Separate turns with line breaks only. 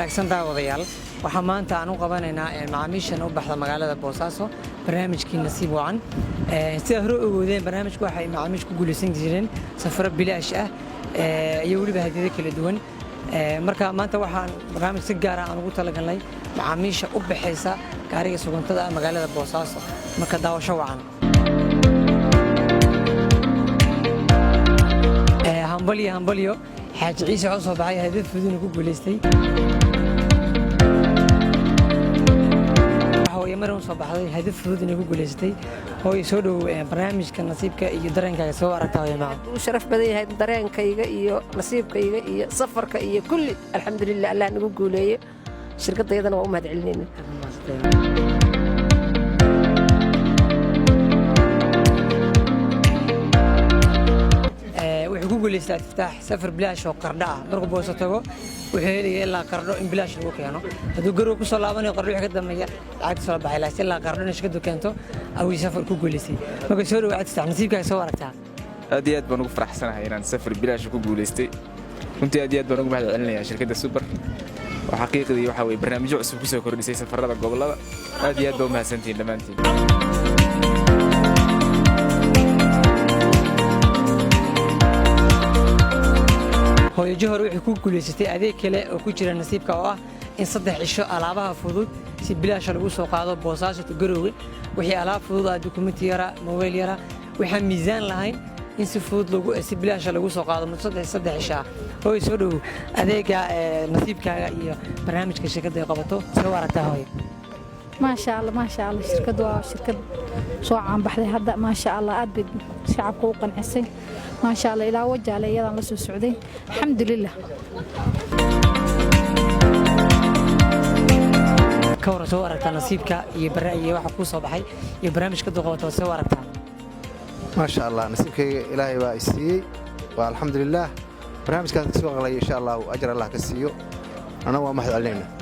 wanaagsan daawadayaal waxaa maanta aan u qabanaynaa macaamiishan u baxda magaalada Boosaaso barnaamijkii nasiib wacan sida hore u ogeedeen barnaamijku waxay macaamiishu ku guuleysan jireen safar bilaash ah iyo waliba hadiyado kala duwan marka maanta waxaan barnaamij si gaar ah aan ugu talagalnay macaamiisha u baxaysa gaariga suguntada magaalada Boosaaso marka daawasho wacan hambalyo xaaji ciise oo soo baxay hadiyad fudud ku guuleystay waxa mar soo baxday hadiyad fudud ku guuleystay oo soo dhow barnaamijka nasiibka iyo dareenkaaga soo aragtay ma
uu sharaf badan yahay dareenkayga iyo nasiibkayga iyo safarka iyo kulli alxamdulillah Allah nagu guuleeyo shirkadayadana waa u mahad celinayna guuleystay iftaax safar bilaash oo qardha ah markuu booso tago wuxuu helayay ilaa qardho in bilaash lagu keeno haduu garow ku soo laabanayo qardho wixii ka dambeeya lacag soo baxay laakiin ilaa qardho in shirkadu keento awi safar ku guuleystay marka soo dhawaad iftaax nasiibkaaga soo aragtaa
aad iyo aad baan ugu faraxsanahay inaan safar bilaash ku guuleystay runtii aad iyo aad baan ugu mahad celinayaa shirkadda Super oo xaqiiqdii waxa way barnaamijyo cusub ku soo kordhisay safarada gobolada aad iyo aad baan mahadsantiin dhamaantiin hooyo johor wixii ku guuleysatay adeeg kale oo ku jira nasiibka oo ah in 3 cisho alaabaha fudud si bilaash lagu soo qaado Boosaaso to Garowe wixii alaab fudud ah dokumenti yara mobile yara waxa miisaan lahayn in si fudud lagu si bilaash lagu soo qaado muddo 3 cisho oo soo dhow adeega nasiibkaaga iyo barnaamijka shirkadda ay qabato soo aragtaa hooyo
ما شاء الله شركة سو عم بحذي هذا ما شاء الله أدب شعب قوقن حسين ما شاء الله إلى وجه على يلا لسه السعودي الحمد لله
كورة سوارك نصيبك يبرأي واحد كوسا بحي يبرامج كده قوة سوارك
ما شاء الله نصيبك إلهي وإسي والحمد لله برنامج كان سوق إن شاء الله وأجر الله كسيو أنا وما حد علينا